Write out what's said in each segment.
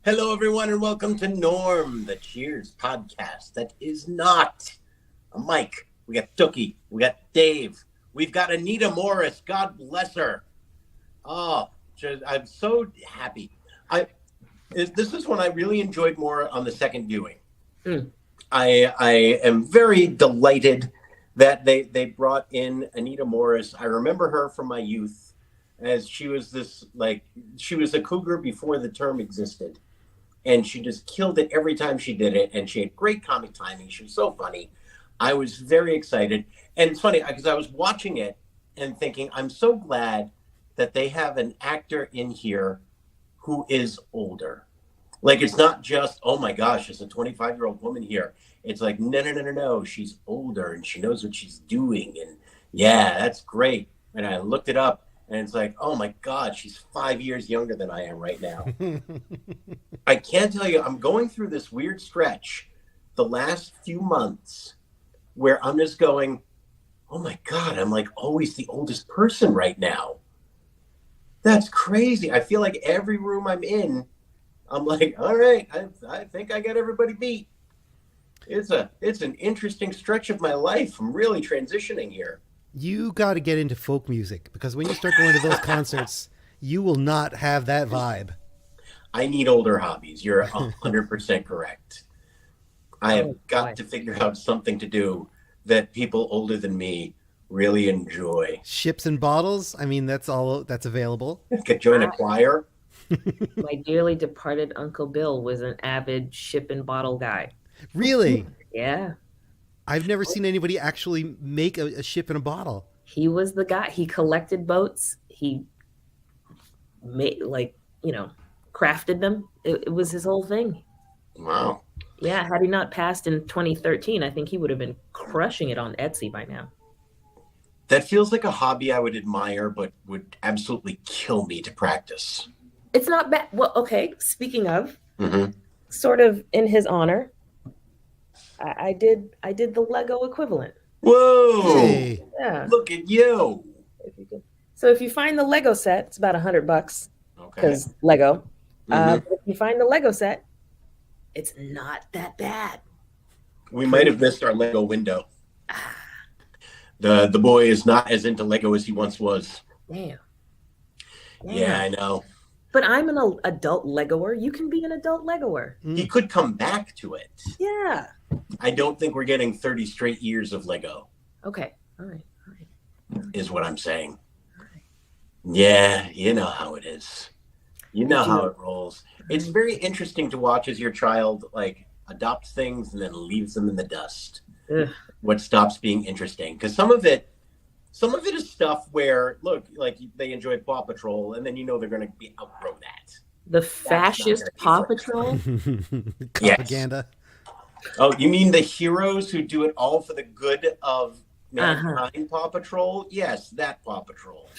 Hello, everyone, and welcome to Norm, the Cheers podcast that is not a Mike. We got Tookie, we got Dave, we've got Anita Morris. God bless her. Oh, I'm so happy. This is one I really enjoyed more on the second viewing. Mm. I am very delighted that they brought in Anita Morris. I remember her from my youth as she was she was a cougar before the term existed. And she just killed it every time she did it. And she had great comic timing. She was so funny. I was very excited. And it's funny because I was watching it and thinking, I'm so glad that they have an actor in here who is older. Like, it's not just, oh my gosh, it's a 25-year-old woman here. It's like, no. She's older and she knows what she's doing. And yeah, that's great. And I looked it up. And it's like, oh my God, she's 5 years younger than I am right now. I can't tell you, I'm going through this weird stretch the last few months where I'm just going, oh my God, I'm like always the oldest person right now. That's crazy. I feel like every room I'm in, I'm like, all right, I think I got everybody beat. It's an interesting stretch of my life. I'm really transitioning here. You got to get into folk music because when you start going to those concerts, you will not have that vibe. I need older hobbies. You're 100% correct. I have got to figure out something to do that people older than me really enjoy. Ships and bottles. I mean, that's all that's available. Could join a choir. My dearly departed Uncle Bill was an avid ship and bottle guy. Really? Yeah. I've never seen anybody actually make a ship in a bottle. He was the guy. He collected boats. He made, crafted them. It was his whole thing. Wow. Yeah. Had he not passed in 2013, I think he would have been crushing it on Etsy by now. That feels like a hobby I would admire, but would absolutely kill me to practice. It's not bad. Well, okay. Speaking of, Mm-hmm. sort of in his honor, I did the Lego equivalent. Whoa! Hey. Yeah. Look at you. So if you find the Lego set, it's about $100 Okay. because Lego. Mhm. But if you find the Lego set, it's not that bad. We might have missed our Lego window. The boy is not as into Lego as he once was. Damn. Yeah, I know. But I'm an adult Legoer. You can be an adult Legoer. He could come back to it. Yeah. I don't think we're getting 30 straight years of Lego, Okay. All right. is what I'm saying. Yeah, you know how it is. You know how it rolls. It's very interesting to watch as your child adopts things and then leaves them in the dust. Ugh. What stops being interesting? Because some of it is stuff where they enjoy Paw Patrol, and then they're going to outgrow that. The fascist Paw Patrol. Propaganda. Oh, you mean the heroes who do it all for the good of mankind? Paw Patrol? Yes, that Paw Patrol.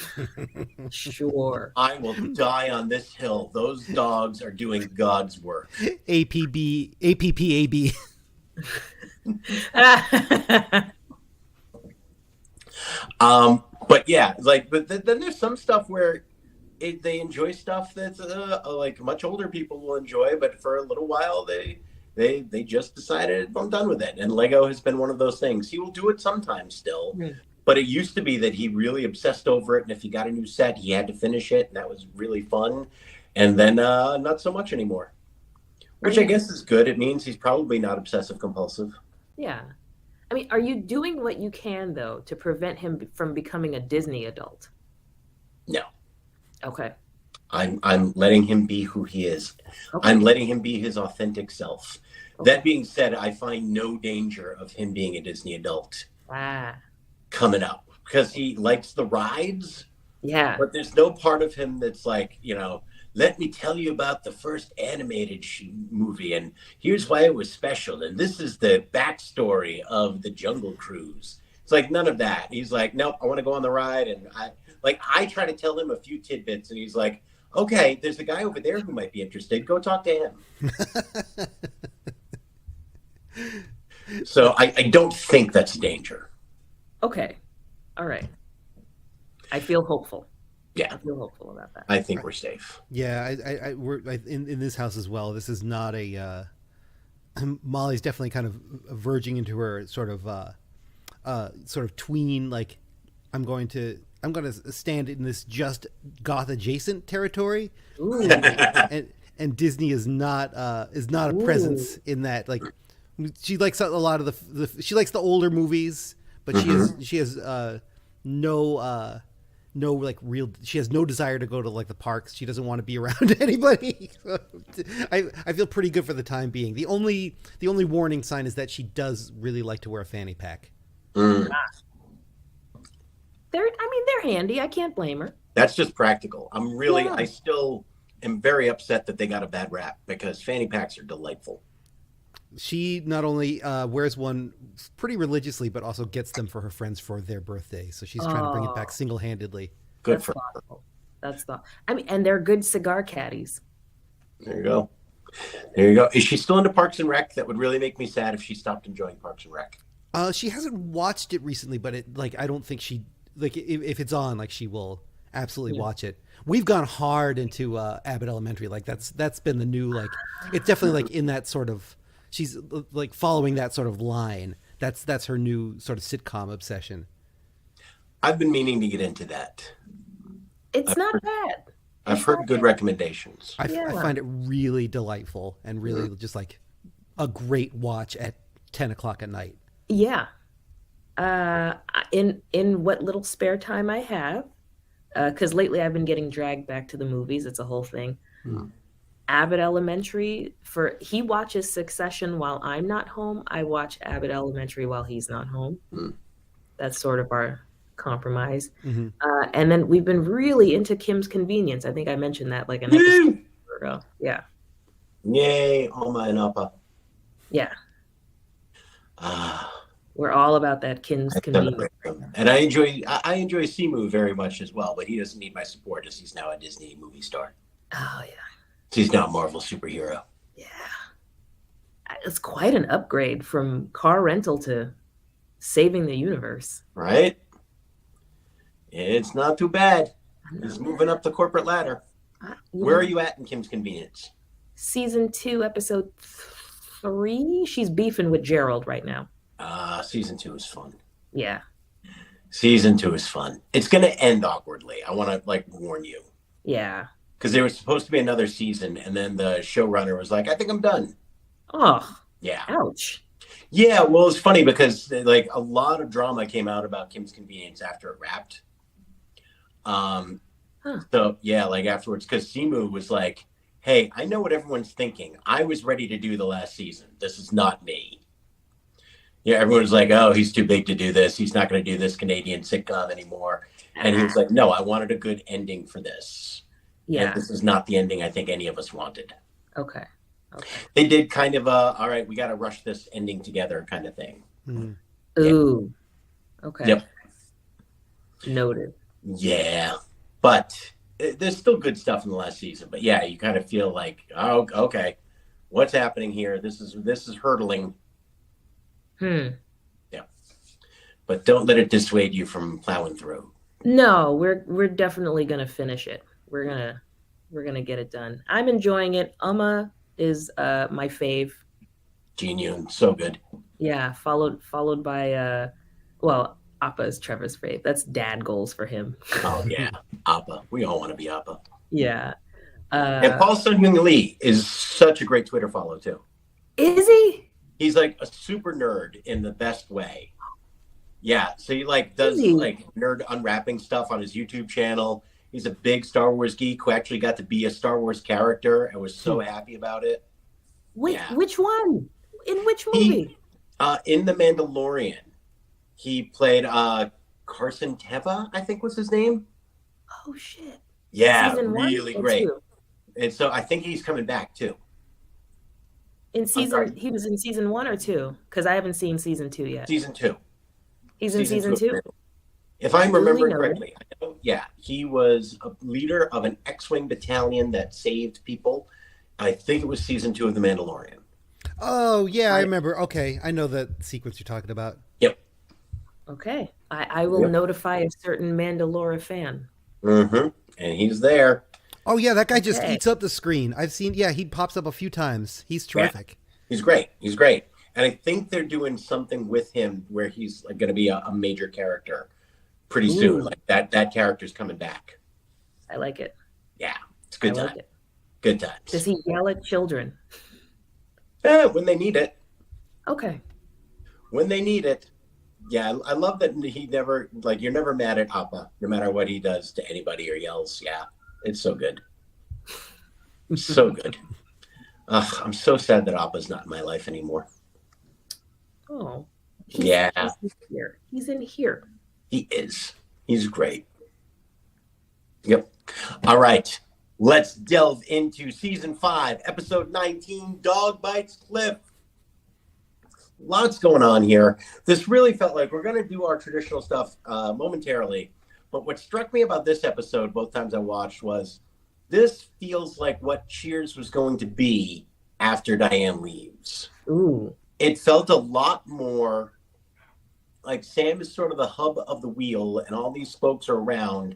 Sure. I will die on this hill. Those dogs are doing God's work. APPAB. But yeah, but then there's some stuff where they enjoy stuff that's much older people will enjoy, but for a little while they just decided I'm done with it. And Lego has been one of those things. He will do it sometimes still, but it used to be that he really obsessed over it, and if he got a new set, he had to finish it, and that was really fun. And then not so much anymore, which I guess is good. It means he's probably not obsessive compulsive. Yeah. I mean, are you doing what you can, though, to prevent him from becoming a Disney adult? No. Okay. I'm letting him be who he is. Okay. I'm letting him be his authentic self. Okay. That being said, I find no danger of him being a Disney adult coming up because he likes the rides. Yeah. But there's no part of him that's like, let me tell you about the first animated movie, and here's why it was special, and this is the backstory of the Jungle Cruise. It's like none of that. He's like, nope, I want to go on the ride, and I try to tell him a few tidbits, and he's like, okay, there's a guy over there who might be interested. Go talk to him. So I don't think that's danger. Okay. All right. I feel hopeful. Yeah, I feel hopeful about that. I think we're safe. Yeah, in this house as well. This is not a. Molly's definitely kind of verging into her sort of tween, like I'm going to stand in this just goth adjacent territory, Ooh, and Disney is not a presence in that. Like, she likes a lot of she likes the older movies, but she has no like real, she has no desire to go to like the parks. She doesn't want to be around anybody. I feel pretty good for the time being. The only warning sign is that she does really like to wear a fanny pack. Mm. they're handy. I can't blame her. That's just practical. Yeah. I still am very upset that they got a bad rap because fanny packs are delightful. She not only wears one pretty religiously, but also gets them for her friends for their birthday. So she's trying to bring it back single-handedly. Good That's for thoughtful. That's thought. I mean, and they're good cigar caddies. her. There you go. There you go. Is she still into Parks and Rec? That would really make me sad if she stopped enjoying Parks and Rec. She hasn't watched it recently, but I don't think she, like, if it's on, like, she will absolutely watch it. We've gone hard into Abbott Elementary. Like, that's been the new, like, it's definitely like in that sort of, she's like following that sort of line. That's her new sort of sitcom obsession. I've been meaning to get into that. It's not bad. I've heard good recommendations. I Yeah. find it really delightful and really just like a great watch at 10 o'clock at night. Yeah. In what little spare time I have, because lately I've been getting dragged back to the movies. It's a whole thing. Abbott Elementary, he watches Succession while I'm not home. I watch Abbott Elementary while he's not home. That's sort of our compromise. And then we've been really into Kim's Convenience. I think I mentioned that like an episode ago. Yeah. Yay, Oma and Appa. Yeah. Ah, We're all about that Kim's Convenience. and I enjoy Simu very much as well, but he doesn't need my support as he's now a Disney movie star. Oh, yeah. He's now a Marvel superhero. Yeah. It's quite an upgrade from car rental to saving the universe. Right? It's not too bad. He's moving up the corporate ladder. Where are you at in Kim's Convenience? Season 2, episode 3. She's beefing with Gerald right now. Season 2 is fun. Yeah. Season 2 is fun. It's going to end awkwardly. I want to warn you. Yeah. Because there was supposed to be another season, and then the showrunner was like, I think I'm done. Oh. Yeah. Ouch. Yeah, well, it's funny because like a lot of drama came out about Kim's Convenience after it wrapped. So yeah, like afterwards, because Simu was like, hey, I know what everyone's thinking. I was ready to do the last season. This is not me. Yeah, everyone's like, oh, he's too big to do this. He's not going to do this Canadian sitcom anymore. And he was like, no, I wanted a good ending for this. Yeah. And this is not the ending I think any of us wanted. Okay. They did kind of all right, we got to rush this ending together kind of thing. Ooh. Okay. Yep. Noted. Yeah. But there's still good stuff in the last season. But yeah, you kind of feel like, oh, okay, what's happening here? This is hurtling. Yeah. But don't let it dissuade you from plowing through. No, we're definitely gonna finish it. We're gonna get it done. I'm enjoying it. Uma is my fave. Gene Yoon, so good. Yeah, followed by well, Appa is Trevor's fave. That's dad goals for him. Oh yeah, Appa. We all want to be Appa. Yeah. And Paul Sun-Hyung Lee is such a great Twitter follow too. Is he? He's like a super nerd in the best way. Yeah, so he does nerd unwrapping stuff on his YouTube channel. He's a big Star Wars geek who actually got to be a Star Wars character and was so happy about it. Wait, yeah. Which one? In which movie? In The Mandalorian. He played Carson Teva, I think was his name. Oh shit! Yeah, Season really 1 or great. 2? And so I think he's coming back too. He was in season 1 or 2? Because I haven't seen season 2 yet. Season 2. He's in season 2? If I'm remembering correctly, he was a leader of an X-Wing battalion that saved people. I think it was season 2 of The Mandalorian. Oh, yeah, I remember. Okay, I know the sequence you're talking about. Yep. Okay. I will notify a certain Mandalore fan. and he's there. Oh yeah, that guy just Okay. eats up the screen. I've seen. Yeah, he pops up a few times. He's Yeah, terrific. he's great. He's great. And I think they're doing something with him where he's like going to be a major character pretty soon. Ooh, Like that character's coming back. I like it. Yeah, it's a I good like time. it. Good Does times. he yell at children? When they need it. Okay. When they need it. Yeah, I love that he never, like, you're never mad at Appa, no matter what he does to anybody or yells. Yeah, it's so good. So good. Ugh, I'm so sad that Appa's not in my life anymore. Oh, Yeah, he's in here. He's in here. he is. He's great. Yep. All right. Let's delve into season 5, episode 19, Dog Bites Cliff. Lots going on here. This really felt like we're going to do our traditional stuff momentarily. But what struck me about this episode, both times I watched, was this feels like what Cheers was going to be after Diane leaves. Ooh. It felt a lot more like Sam is sort of the hub of the wheel, and all these folks are around,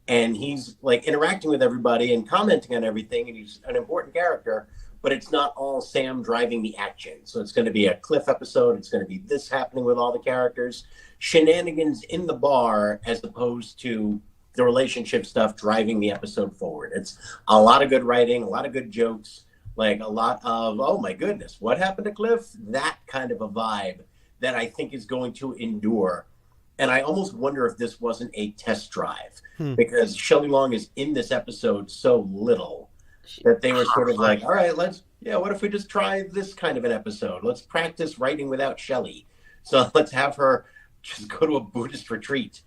and he's like interacting with everybody and commenting on everything, and he's an important character, but it's not all Sam driving the action. So it's going to be a Cliff episode. It's going to be this happening with all the characters, shenanigans in the bar, as opposed to the relationship stuff driving the episode forward. It's a lot of good writing, a lot of good jokes, like a lot of, oh my goodness, what happened to Cliff? That kind of a vibe that I think is going to endure. And I almost wonder if this wasn't a test drive, because Shelley Long is in this episode so little that they were sort of like, all right, what if we just try this kind of an episode? Let's practice writing without Shelley. So let's have her just go to a Buddhist retreat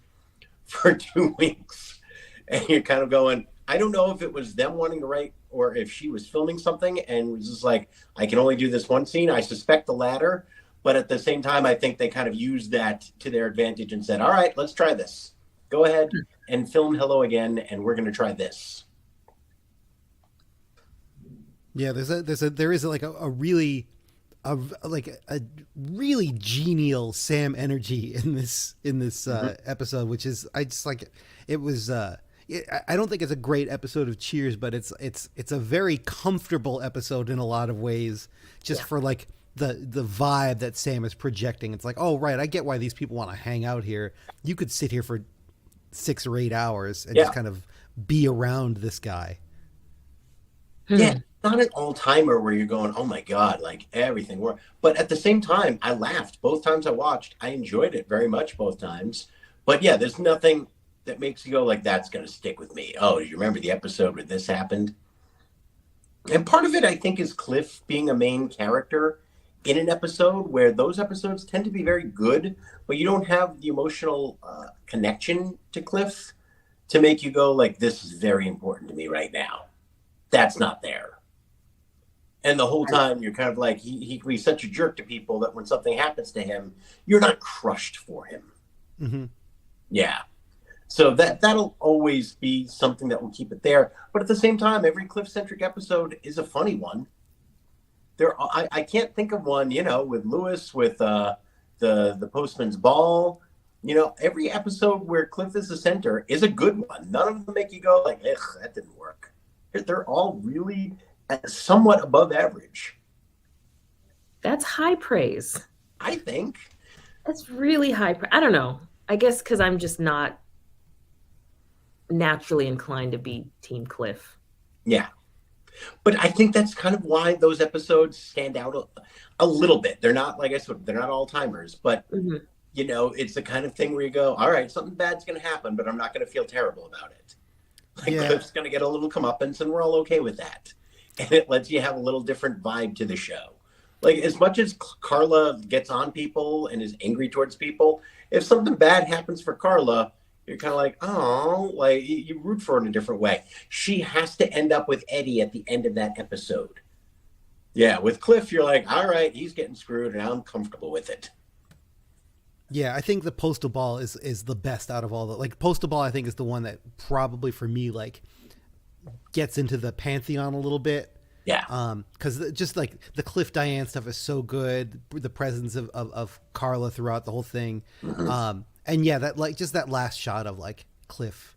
for 2 weeks. And you're kind of going, I don't know if it was them wanting to write or if she was filming something and was just like, I can only do this one scene. I suspect the latter. But at the same time, I think they kind of used that to their advantage and said, all right, let's try this. Go ahead and film Hello again, and we're going to try this. Yeah, there is like a really genial Sam energy in this episode, which is I just like it was. I don't think it's a great episode of Cheers, but it's a very comfortable episode in a lot of ways, just for like the vibe that Sam is projecting. It's like, oh right, I get why these people want to hang out here. You could sit here for 6 or 8 hours and just kind of be around this guy. Yeah, not an all-timer where you're going, oh my God, like everything worked. But at the same time, I laughed both times I watched. I enjoyed it very much both times. But yeah, there's nothing that makes you go like, that's going to stick with me. Oh, you remember the episode where this happened? And part of it, I think, is Cliff being a main character in an episode where those episodes tend to be very good, but you don't have the emotional connection to Cliff to make you go like, this is very important to me right now. That's not there. And the whole time you're kind of like, he can be such a jerk to people that when something happens to him, you're not crushed for him. Mm-hmm. Yeah. So that'll always be something that will keep it there. But at the same time, every Cliff-centric episode is a funny one. I can't think of one, with Lewis, with the Postman's Ball. Every episode where Cliff is the center is a good one. None of them make you go like, ugh, that didn't work. They're all really somewhat above average. That's high praise. I think. That's really high praise. I don't know. I guess because I'm just not naturally inclined to be Team Cliff. Yeah. But I think that's kind of why those episodes stand out a little bit. They're not, like I said, they're not all-timers, but, it's the kind of thing where you go, all right, something bad's going to happen, but I'm not going to feel terrible about it. Like, Cliff's going to get a little comeuppance, and we're all okay with that. And it lets you have a little different vibe to the show. Like, as much as Carla gets on people and is angry towards people, if something bad happens for Carla, you're kind of like, oh, like you root for her in a different way. She has to end up with Eddie at the end of that episode. Yeah, with Cliff, you're like, all right, he's getting screwed, and I'm comfortable with it. Yeah, I think the Postal Ball is the best out of all the, like, Postal Ball I think is the one that probably for me like gets into the pantheon a little bit. Yeah. Because just like the Cliff Diane stuff is so good, the presence of Carla throughout the whole thing. Mm-hmm. And yeah, that like just that last shot of like Cliff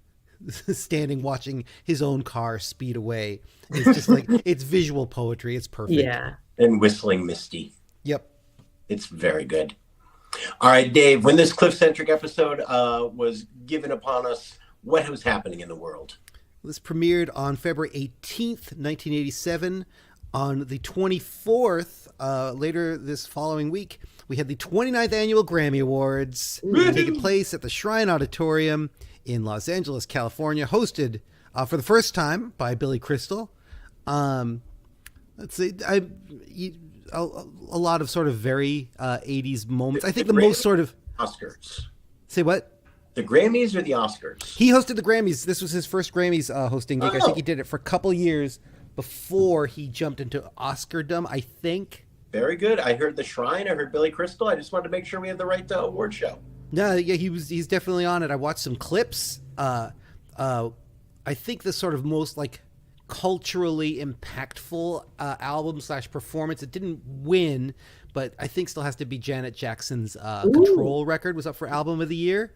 standing watching his own car speed away. It's just like it's visual poetry. It's perfect. Yeah. And Whistling Misty. Yep. It's very good. All right, Dave, when this Cliff-centric episode was given upon us, what was happening in the world? This premiered on February 18th, 1987. On the 24th, later this following week, we had the 29th Annual Grammy Awards taking place at the Shrine Auditorium in Los Angeles, California, hosted for the first time by Billy Crystal. Let's see, a lot of sort of very 80s moments. I think the most sort of... Oscars. Say what? The Grammys or the Oscars? He hosted the Grammys. This was his first Grammys hosting gig. I think he did it for a couple years before he jumped into Oscardom, I think. Very good. I heard the Shrine. I heard Billy Crystal. I just wanted to make sure we had the right award show. No, yeah, he's definitely on it. I watched some clips. I think the sort of most like culturally impactful album / performance. It didn't win, but I think still has to be Janet Jackson's Control record was up for Album of the Year.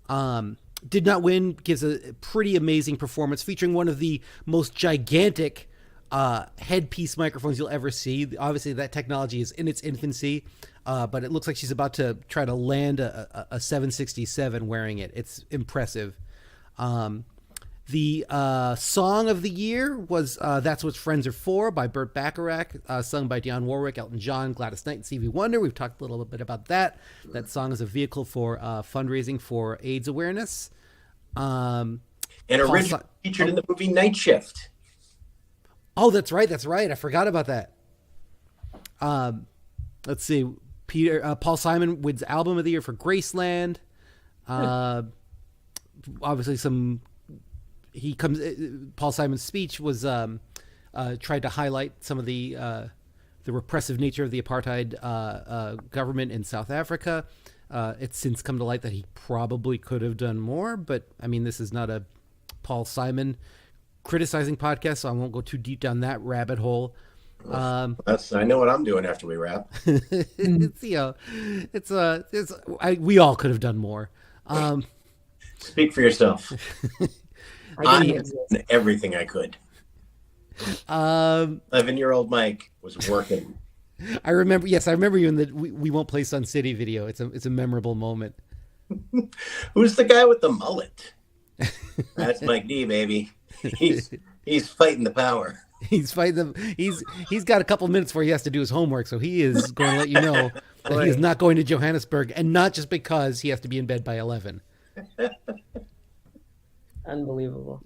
Did not win. Gives a pretty amazing performance featuring one of the most gigantic headpiece microphones you'll ever see. Obviously, that technology is in its infancy, but it looks like she's about to try to land a 767 wearing it. It's impressive. The song of the year was That's What Friends Are For by Burt Bacharach, sung by Dionne Warwick, Elton John, Gladys Knight, and Stevie Wonder. We've talked a little bit about that. That song is a vehicle for fundraising for AIDS awareness. And originally featured in the movie Night Shift. Oh, that's right. I forgot about that. Let's see. Paul Simon wins Album of the Year for Graceland. Obviously, Paul Simon's speech was tried to highlight some of the repressive nature of the apartheid government in South Africa. It's since come to light that he probably could have done more, but I mean, this is not a Paul Simon criticizing podcast, so I won't go too deep down that rabbit hole. I know what I'm doing after we wrap. We all could have done more. Speak for yourself. I did everything I could. 11-year-old Mike was working. I remember you in the we won't play Sun City video. It's a memorable moment. Who's the guy with the mullet? That's Mike D, baby. He's fighting the power. He's fighting them. He's got a couple minutes before he has to do his homework, so he is going to let you know that he is not going to Johannesburg, and not just because he has to be in bed by 11. Unbelievable.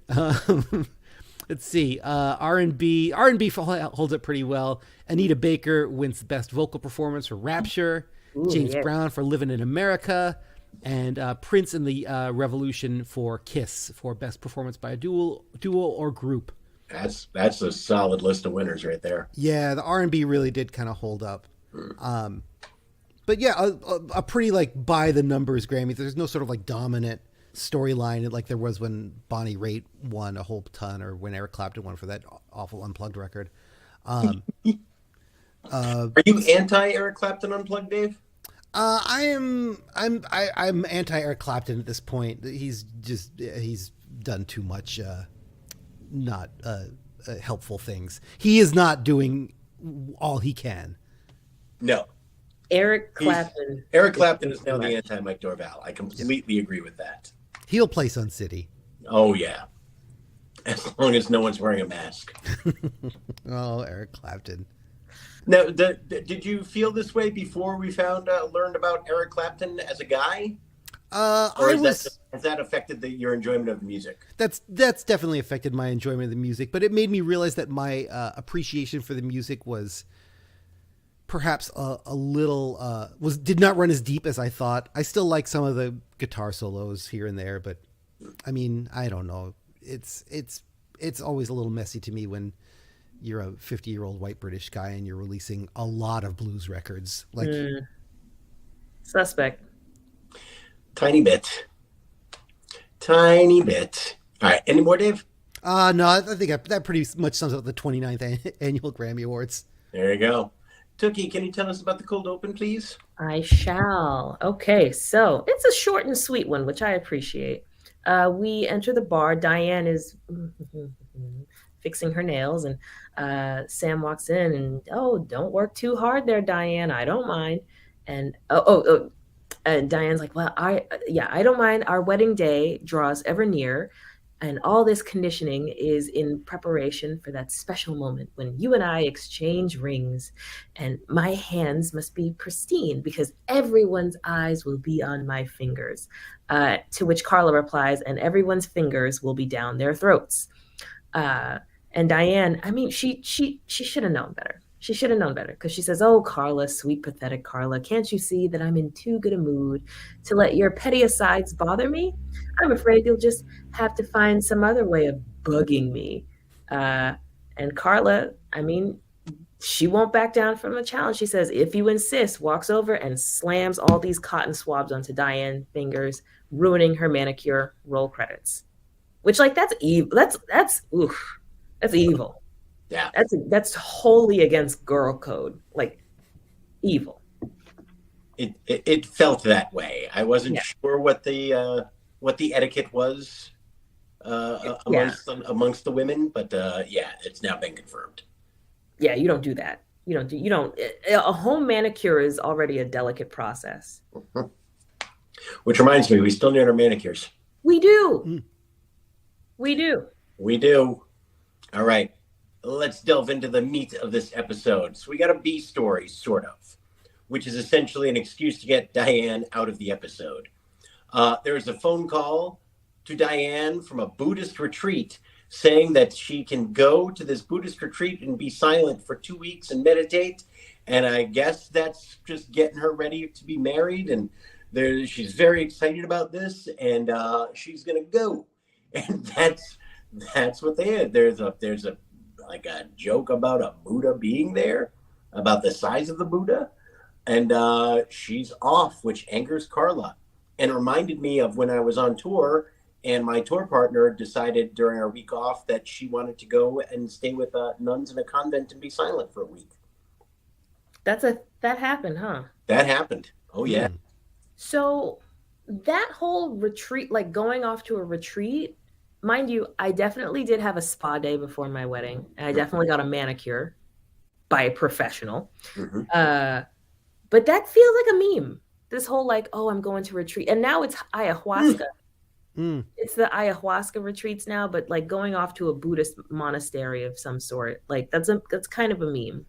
Let's see. R&B holds up pretty well. Anita Baker wins Best Vocal Performance for Rapture. James Brown for Living in America. And Prince and the Revolution for Kiss for Best Performance by a duo or group. That's a solid list of winners right there. Yeah, the R&B really did kind of hold up. But yeah, a pretty like by the numbers Grammy. There's no sort of like dominant storyline like there was when Bonnie Raitt won a whole ton, or when Eric Clapton won for that awful Unplugged record. Are you anti Eric Clapton Unplugged, Dave? I'm anti Eric Clapton at this point. He's done too much not helpful things. He is not doing all he can. No. Eric Clapton is now the anti-Mike Dorval. I completely agree with that. He'll play Sun City. Oh, yeah. As long as no one's wearing a mask. Oh, Eric Clapton. Now, did you feel this way before we learned about Eric Clapton as a guy? Has that affected your enjoyment of the music? That's definitely affected my enjoyment of the music, but it made me realize that my appreciation for the music was perhaps a little did not run as deep as I thought. I still like some of the guitar solos here and there, but I mean, I don't know. It's always a little messy to me when you're a 50-year-old white British guy and you're releasing a lot of blues records. Like suspect. Tiny bit. All right. Any more, Dave? No, I think that pretty much sums up the 29th Annual Grammy Awards. There you go. Tookie, can you tell us about the cold open, please? I shall. Okay, so it's a short and sweet one, which I appreciate. We enter the bar. Diane is fixing her nails, and Sam walks in and, oh, don't work too hard there, Diane. I don't mind. And and Diane's like, well, I don't mind. Our wedding day draws ever near, and all this conditioning is in preparation for that special moment when you and I exchange rings, and my hands must be pristine because everyone's eyes will be on my fingers. To which Carla replies, and everyone's fingers will be down their throats. Uh, and Diane, I mean, she should have known better. She should have known better because she says, "Oh, Carla, sweet, pathetic Carla, can't you see that I'm in too good a mood to let your petty asides bother me? I'm afraid you'll just have to find some other way of bugging me." Uh, and Carla, I mean, she won't back down from the challenge. She says, "If you insist," walks over and slams all these cotton swabs onto Diane's fingers, ruining her manicure. Roll credits. Which, like, that's evil. That's oof. That's evil. Yeah. That's wholly against girl code. Like, evil. It felt that way. I wasn't Yeah. sure what the etiquette was amongst the women, but yeah, it's now been confirmed. Yeah, you don't do that. You don't. A home manicure is already a delicate process. Which reminds me, we still need our manicures. We do. We do. We do. All right. Let's delve into the meat of this episode. So we got a B story, sort of, which is essentially an excuse to get Diane out of the episode. There is a phone call to Diane from a Buddhist retreat saying that she can go to this Buddhist retreat and be silent for 2 weeks and meditate. And I guess that's just getting her ready to be married. And she's very excited about this, and she's going to go. And that's what they had. There's a like a joke about a Buddha being there, about the size of the Buddha, and she's off, which angers Carla, and reminded me of when I was on tour, and my tour partner decided during our week off that she wanted to go and stay with nuns in a convent and be silent for a week. That happened, huh? That happened. Oh yeah. So that whole retreat, like going off to a retreat, mind you, I definitely did have a spa day before my wedding, and I definitely got a manicure by a professional. Mm-hmm. But that feels like a meme. This whole, like, oh, I'm going to retreat, and now it's ayahuasca. It's the ayahuasca retreats now, but like going off to a Buddhist monastery of some sort, like that's kind of a meme.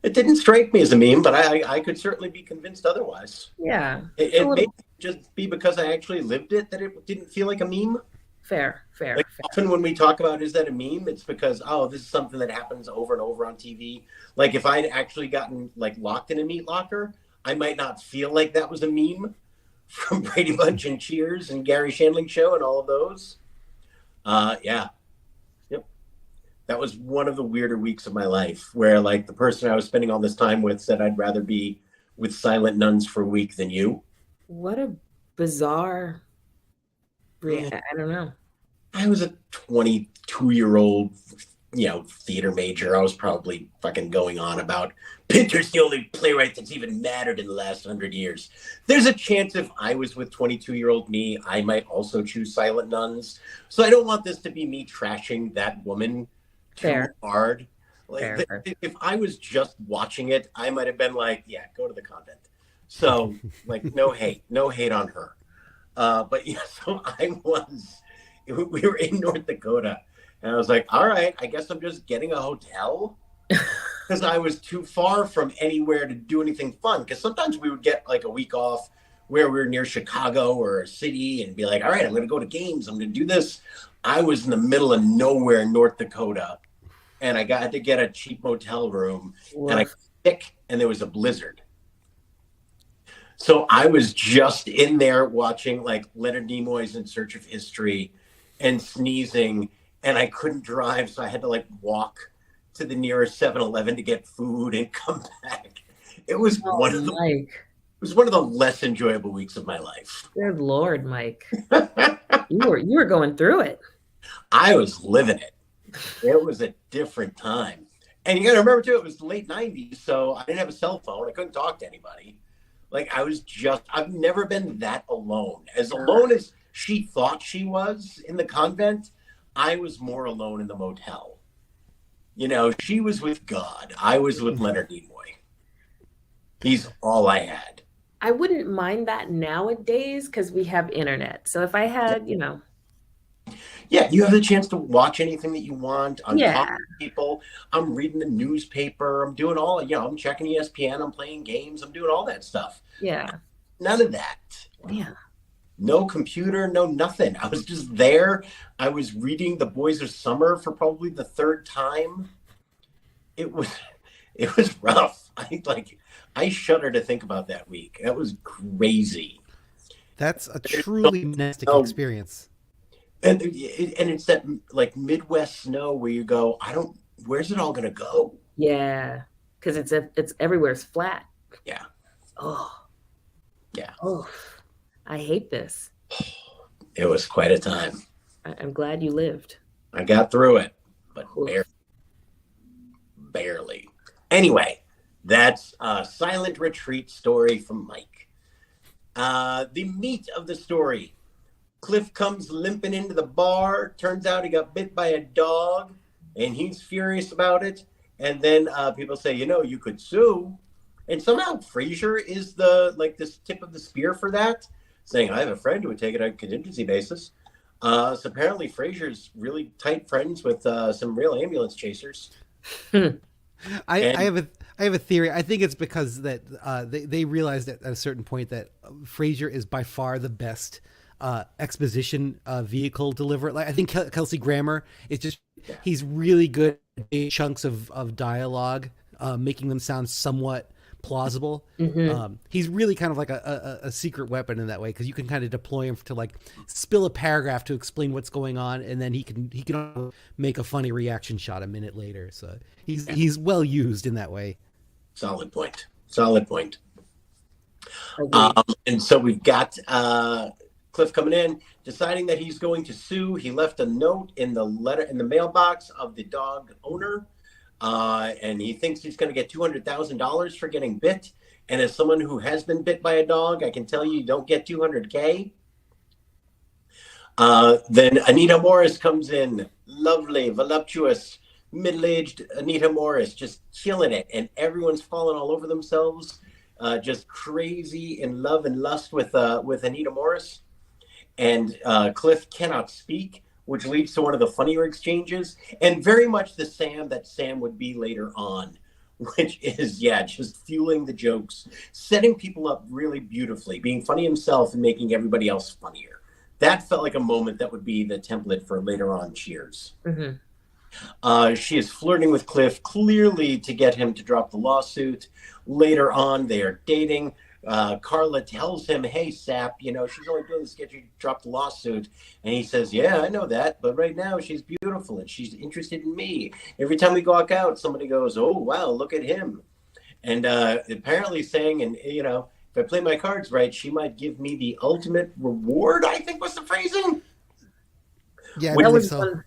It didn't strike me as a meme, but I could certainly be convinced otherwise. Yeah. It may just be because I actually lived it that it didn't feel like a meme. Fair. Like, often when we talk about, is that a meme? It's because, oh, this is something that happens over and over on TV. Like if I'd actually gotten like locked in a meat locker, I might not feel like that was a meme from Brady Bunch and Cheers and Gary Shandling Show and all of those. Yeah. Yep. That was one of the weirder weeks of my life where like the person I was spending all this time with said I'd rather be with silent nuns for a week than you. What a bizarre I don't know. I was a 22-year-old, theater major. I was probably fucking going on about Pinter's the only playwright that's even mattered in the last 100 years. There's a chance if I was with 22-year-old me, I might also choose silent nuns. So I don't want this to be me trashing that woman too hard. Like if I was just watching it, I might have been like, yeah, go to the convent. So like, no hate on her. But yeah, so we were in North Dakota, and I was like, all right, I guess I'm just getting a hotel because I was too far from anywhere to do anything fun. Because sometimes we would get like a week off where we were near Chicago or a city and be like, all right, I'm going to go to games. I'm going to do this. I was in the middle of nowhere in North Dakota, and I had to get a cheap motel room, and I got sick, and there was a blizzard. So I was just in there watching like Leonard Nimoy's In Search of History and sneezing, and I couldn't drive, so I had to like walk to the nearest 7-Eleven to get food and come back. It was one of the less enjoyable weeks of my life. Good Lord, Mike. you were going through it. I was living it. It was a different time. And you got to remember too, it was the late 90s, so I didn't have a cell phone. I couldn't talk to anybody. Like I've never been that alone. As alone she thought she was in the convent. I was more alone in the motel. You know, she was with God. I was with Leonard Nimoy. He's all I had. I wouldn't mind that nowadays because we have internet. So if I had, Yeah, you have the chance to watch anything that you want. I'm yeah, talking to people. I'm reading the newspaper. I'm doing all, I'm checking ESPN. I'm playing games. I'm doing all that stuff. yeah, None of that. yeah, No computer, no nothing. I was just there. I was reading The Boys of Summer for probably the third time. It was rough. I shudder to think about that week. That was crazy. That's a truly monastic experience. And it's that like Midwest snow where you go, where's it all gonna go? yeah. Because it's everywhere's flat. Yeah. Oh, Yeah. oh, I hate this. It was quite a time. I'm glad you lived. I got through it, but barely. Anyway, that's a Silent Retreat story from Mike. The meat of the story. Cliff comes limping into the bar. Turns out he got bit by a dog, and he's furious about it. And then people say, you could sue. And somehow Frasier is this tip of the spear for that, saying, I have a friend who would take it on a contingency basis. So apparently Frasier's really tight friends with some real ambulance chasers. I have a theory. I think it's because that they realized at a certain point that Frasier is by far the best exposition vehicle deliverer. Like I think Kelsey Grammer is just he's really good at big chunks of dialogue, making them sound somewhat plausible. Mm-hmm. He's really kind of like a secret weapon in that way because you can kind of deploy him to like spill a paragraph to explain what's going on, and then he can make a funny reaction shot a minute later. So he's well used in that way. Solid point. And so we've got Cliff coming in, deciding that he's going to sue. He left a note in the mailbox of the dog owner. And he thinks he's going to get $200,000 for getting bit. And as someone who has been bit by a dog, I can tell you don't get $200K. Then Anita Morris comes in, lovely, voluptuous, middle-aged Anita Morris, just killing it. And everyone's falling all over themselves, just crazy in love and lust with Anita Morris. And Cliff cannot speak, which leads to one of the funnier exchanges, and very much the Sam that Sam would be later on, which is, just fueling the jokes, setting people up really beautifully, being funny himself and making everybody else funnier. That felt like a moment that would be the template for later on Cheers. Mm-hmm. She is flirting with Cliff, clearly to get him to drop the lawsuit. Later on, they are dating. Carla tells him, hey, Sap, she's only doing this to get you to drop the lawsuit. And he says, yeah, I know that. But right now she's beautiful and she's interested in me. Every time we walk out, somebody goes, oh, wow, look at him. And apparently saying, and, if I play my cards right, she might give me the ultimate reward, I think was the phrasing. Yeah, that was so.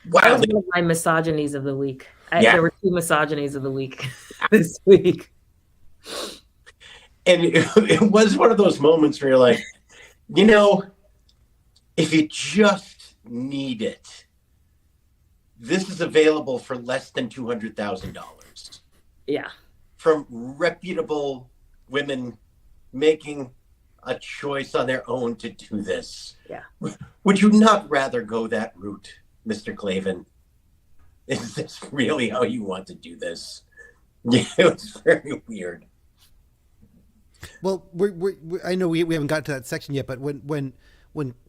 That was one of my misogynies of the week. There were 2 misogynies of the week this week. And it was one of those moments where you're like, if you just need it, this is available for less than $200,000. Yeah. From reputable women making a choice on their own to do this. Yeah. Would you not rather go that route, Mr. Clavin? Is this really how you want to do this? Yeah, it was very weird. Well, I know we haven't got to that section yet, but when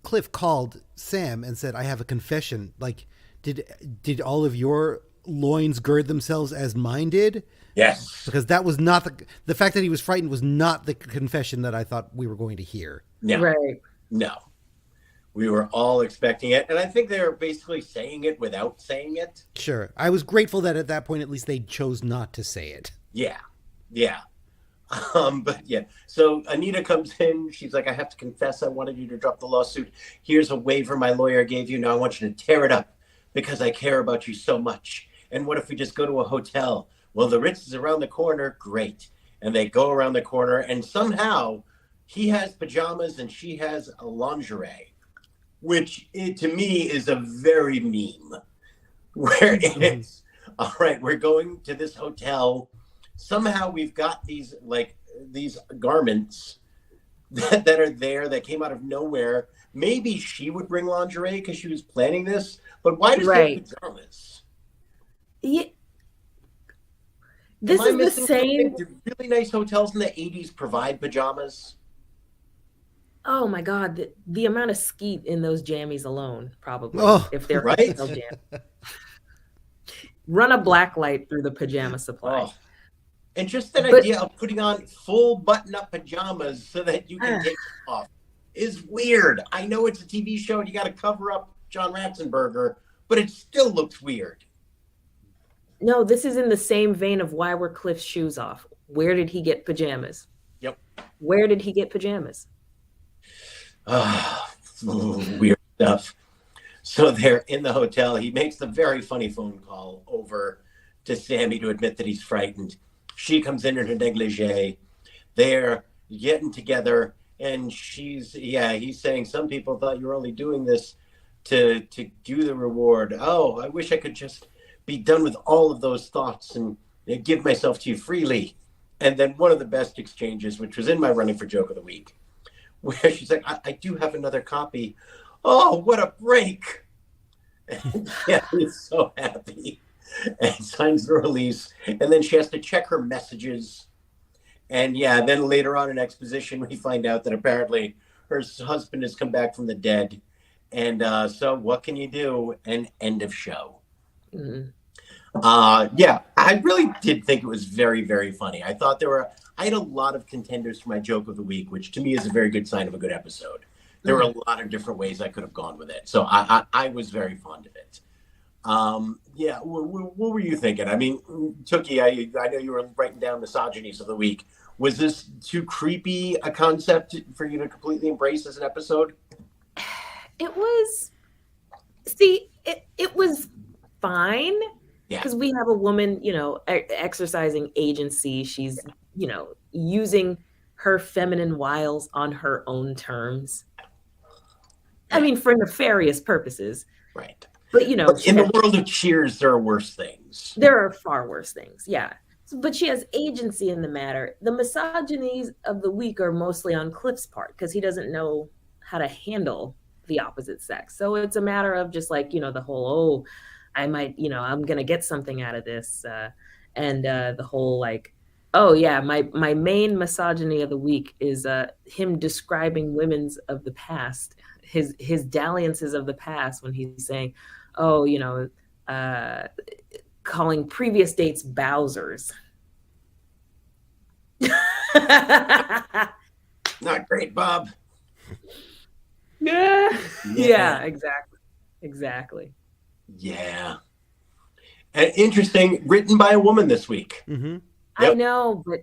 Cliff called Sam and said, I have a confession, like, did all of your loins gird themselves as mine did? Yes. Because that was not the fact that he was frightened was not the confession that I thought we were going to hear. No. Right. No. We were all expecting it. And I think they were basically saying it without saying it. Sure. I was grateful that at that point, at least they chose not to say it. Yeah. Yeah. But yeah, so Anita comes in. She's like, I have to confess, I wanted you to drop the lawsuit. Here's a waiver my lawyer gave you. Now I want you to tear it up because I care about you so much. And what if we just go to a hotel? Well, the Ritz is around the corner. Great. And they go around the corner and somehow he has pajamas and she has a lingerie. which to me is a very meme, where it's, all right, we're going to this hotel. Somehow we've got these garments that are there that came out of nowhere. Maybe she would bring lingerie because she was planning this, but why does she have pajamas? Yeah. This is the same. Did really nice hotels in the 80s provide pajamas? Oh my God, the amount of skeet in those jammies alone, probably, if they're right. Run a black light through the pajama supply. Oh. And just that idea of putting on full button-up pajamas so that you can take them off is weird. I know it's a TV show and you got to cover up John Ratzenberger, but it still looks weird. No, this is in the same vein of why were Cliff's shoes off? Where did he get pajamas? Yep. Where did he get pajamas? Weird stuff. So they're in the hotel. He makes the very funny phone call over to Sammy to admit that he's frightened. She comes in her negligee. They're getting together, and he's saying, some people thought you were only doing this to do the reward. Oh, I wish I could just be done with all of those thoughts and give myself to you freely. And then one of the best exchanges, which was in my running for joke of the week, where she's like, I do have another copy. Oh, what a break. And yeah, he's so happy. And signs the release. And then she has to check her messages. And yeah, then later on in exposition, we find out that apparently her husband has come back from the dead. And so what can you do? And end of show. Mm-hmm. Yeah, I really did think it was very, very funny. I thought I had a lot of contenders for my joke of the week, which to me is a very good sign of a good episode. There were a lot of different ways I could have gone with it. So I was very fond of it. Yeah, what were you thinking? I mean, Tookie, I know you were writing down misogynies of the week. Was this too creepy a concept for you to completely embrace as an episode? It was, it was fine. Because we have a woman, exercising agency. She's, using her feminine wiles on her own terms. I mean, for nefarious purposes. Right. But, but in the world of Cheers, there are worse things. There are far worse things, yeah. But she has agency in the matter. The misogynies of the week are mostly on Cliff's part because he doesn't know how to handle the opposite sex. So it's a matter of just like, the whole, I might, I'm going to get something out of this. And the whole like, oh yeah, my main misogyny of the week is him describing women's of the past, his dalliances of the past when he's saying, oh, calling previous dates Bowsers. Not great, Bob. Yeah, exactly. Yeah. And interesting, written by a woman this week. Mm-hmm. Yep. I know, but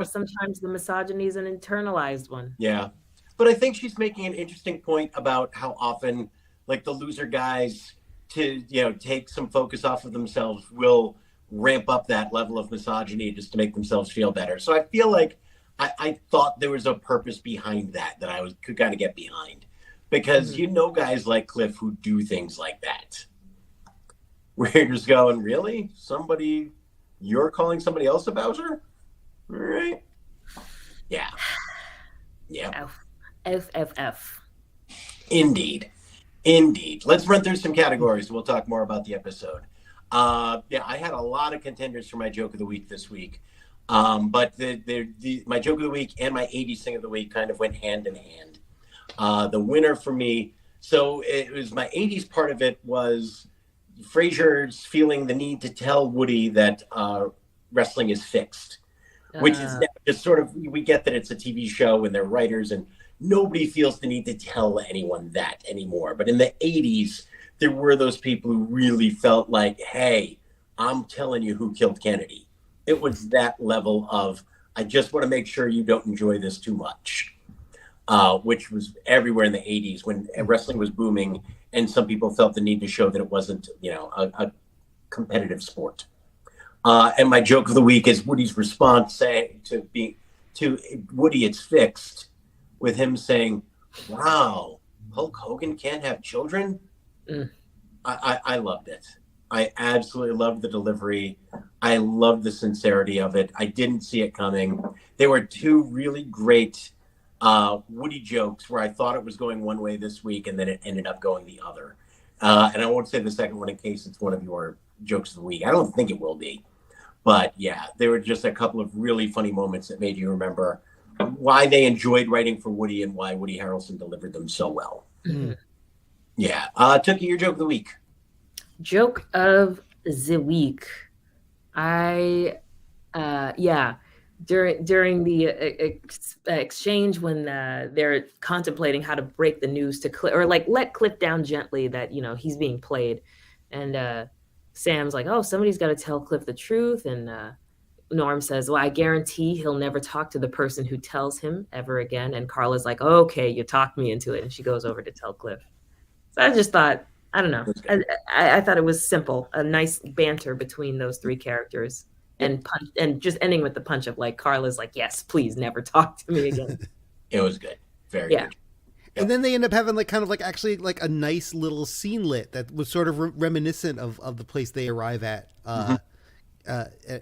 sometimes the misogyny is an internalized one. Yeah. But I think she's making an interesting point about how often like the loser guys to, take some focus off of themselves will ramp up that level of misogyny just to make themselves feel better. So I feel like I thought there was a purpose behind that I could kind of get behind. Because guys like Cliff who do things like that. Where you're just going, really? You're calling somebody else a Bowser? All right. Yeah. Yeah. F. Indeed. Let's run through some categories. We'll talk more about the episode. I had a lot of contenders for my joke of the week this week. But my joke of the week and my 80s thing of the week kind of went hand in hand. The winner for me, so it was my 80s part of it was Frasier's feeling the need to tell Woody that wrestling is fixed, which is just sort of, we get that it's a TV show and they're writers and nobody feels the need to tell anyone that anymore. But in the 80s, there were those people who really felt like, hey, I'm telling you who killed Kennedy. It was that level of, I just want to make sure you don't enjoy this too much. Which was everywhere in the 80s when wrestling was booming and some people felt the need to show that it wasn't, a competitive sport. And my joke of the week is Woody's response saying to Woody, it's fixed, with him saying, wow, Hulk Hogan can't have children. Mm. I loved it. I absolutely loved the delivery. I loved the sincerity of it. I didn't see it coming. There were two really great Woody jokes where I thought it was going one way this week, and then it ended up going the other. And I won't say the second one in case it's one of your jokes of the week. I don't think it will be. But yeah, there were just a couple of really funny moments that made you remember why they enjoyed writing for Woody and why Woody Harrelson delivered them so well. Mm. Yeah. Tookie, your joke of the week. Joke of the week. During the exchange when they're contemplating how to break the news to Cliff, or like let Cliff down gently that he's being played, and Sam's like, oh, somebody's got to tell Cliff the truth, and Norm says, well, I guarantee he'll never talk to the person who tells him ever again. And Carla's like, oh, okay, you talked me into it, and she goes over to tell Cliff. So I just thought, I don't know, I thought it was simple, a nice banter between those three characters. And just ending with the punch of like Carla's like, yes, please never talk to me again. It was good. Very good. And then they end up having like kind of like actually like a nice little scene lit that was sort of reminiscent of the place they arrive at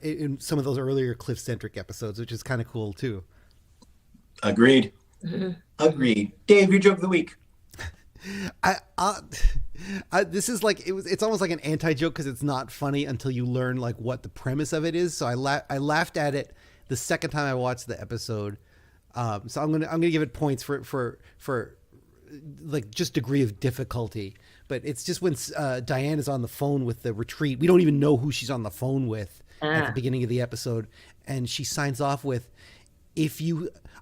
in some of those earlier Cliff-centric episodes, which is kind of cool too. Agreed. Agreed. Dave, your joke of the week. This is like it's almost like an anti-joke because it's not funny until you learn like what the premise of it is. So I laughed at it the second time I watched the episode. So I'm gonna give it points for like just degree of difficulty. But it's just when Diane is on the phone with the retreat, we don't even know who she's on the phone with at the beginning of the episode, and she signs off with,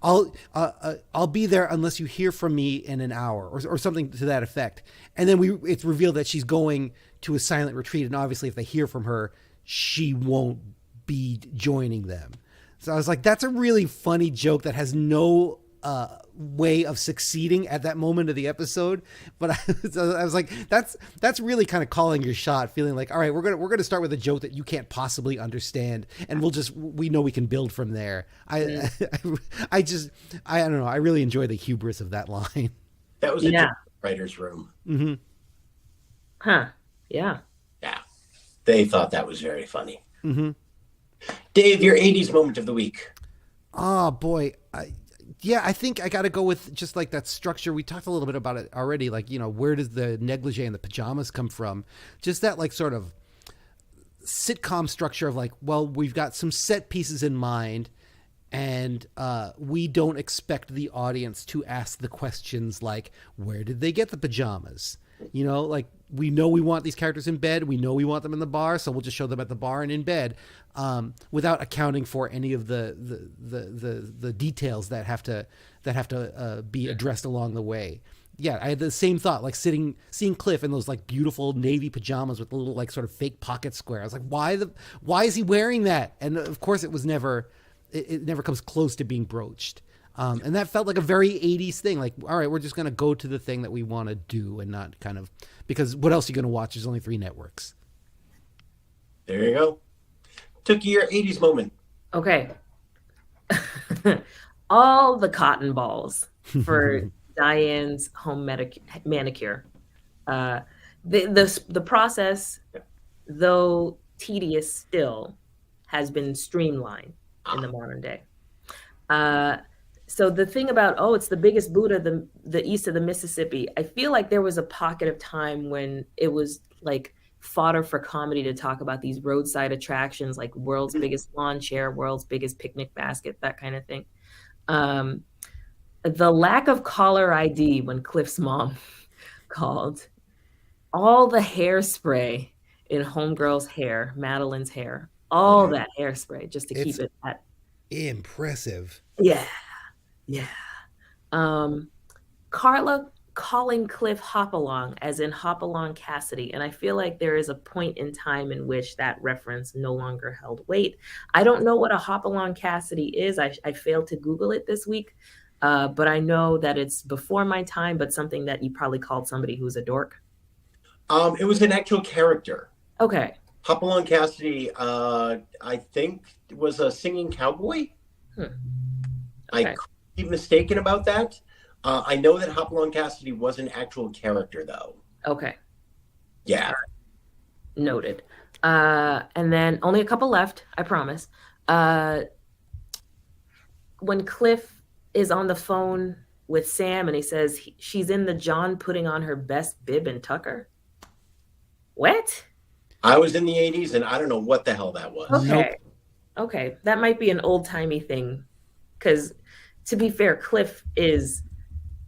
I'll be there unless you hear from me in an hour or something to that effect. And then it's revealed that she's going to a silent retreat. And obviously if they hear from her, she won't be joining them. So I was like, that's a really funny joke that has no way of succeeding at that moment of the episode. But I was like, that's really kind of calling your shot, feeling like, all right, we're gonna start with a joke that you can't possibly understand, and we know we can build from there. I don't know. I really enjoy the hubris of that line. That was a writer's room. Mm-hmm. Huh. Yeah. Yeah. They thought that was very funny. Mm-hmm. Dave, your 80s moment of the week. Oh boy. I think I got to go with just like that structure. We talked a little bit about it already. Like, where does the negligee and the pajamas come from? Just that like sort of sitcom structure of like, well, we've got some set pieces in mind, and we don't expect the audience to ask the questions like, where did they get the pajamas? Like we know we want these characters in bed. We know we want them in the bar, so we'll just show them at the bar and in bed, without accounting for any of the details that have to be addressed along the way. Yeah, I had the same thought, like seeing Cliff in those like beautiful navy pajamas with the little like sort of fake pocket square. I was like, why is he wearing that? And of course, it never comes close to being broached. And that felt like a very 80s thing. Like, all right, we're just going to go to the thing that we want to do and not kind of, because what else are you going to watch? There's only 3 networks. There you go. Took your 80s moment. Okay. All the cotton balls for Diane's home manicure. The process, though tedious still, has been streamlined in the modern day. So the thing about, it's the biggest Buddha, the east of the Mississippi, I feel like there was a pocket of time when it was like fodder for comedy to talk about these roadside attractions, like world's biggest lawn chair, world's biggest picnic basket, that kind of thing. The lack of caller ID when Cliff's mom called, all the hairspray in Homegirl's hair, Madeline's hair, all that hairspray just to keep it at impressive. Yeah. Carla calling Cliff Hopalong, as in Hopalong Cassidy, and I feel like there is a point in time in which that reference no longer held weight. I don't know what a Hopalong Cassidy is. I failed to Google it this week, but I know that it's before my time, but something that you probably called somebody who's a dork. It was an actual character. Okay. Hopalong Cassidy, I think, was a singing cowboy. Okay. I could be mistaken about that. I know that Hopalong Cassidy was an actual character, though. Okay, Yeah. noted. And then only a couple left, I promise. When Cliff is on the phone with Sam and he says she's in the John putting on her best bib and tucker. What? I was in the 80s, and I don't know what the hell that was. Okay. Okay. That might be an old timey thing. Because to be fair, Cliff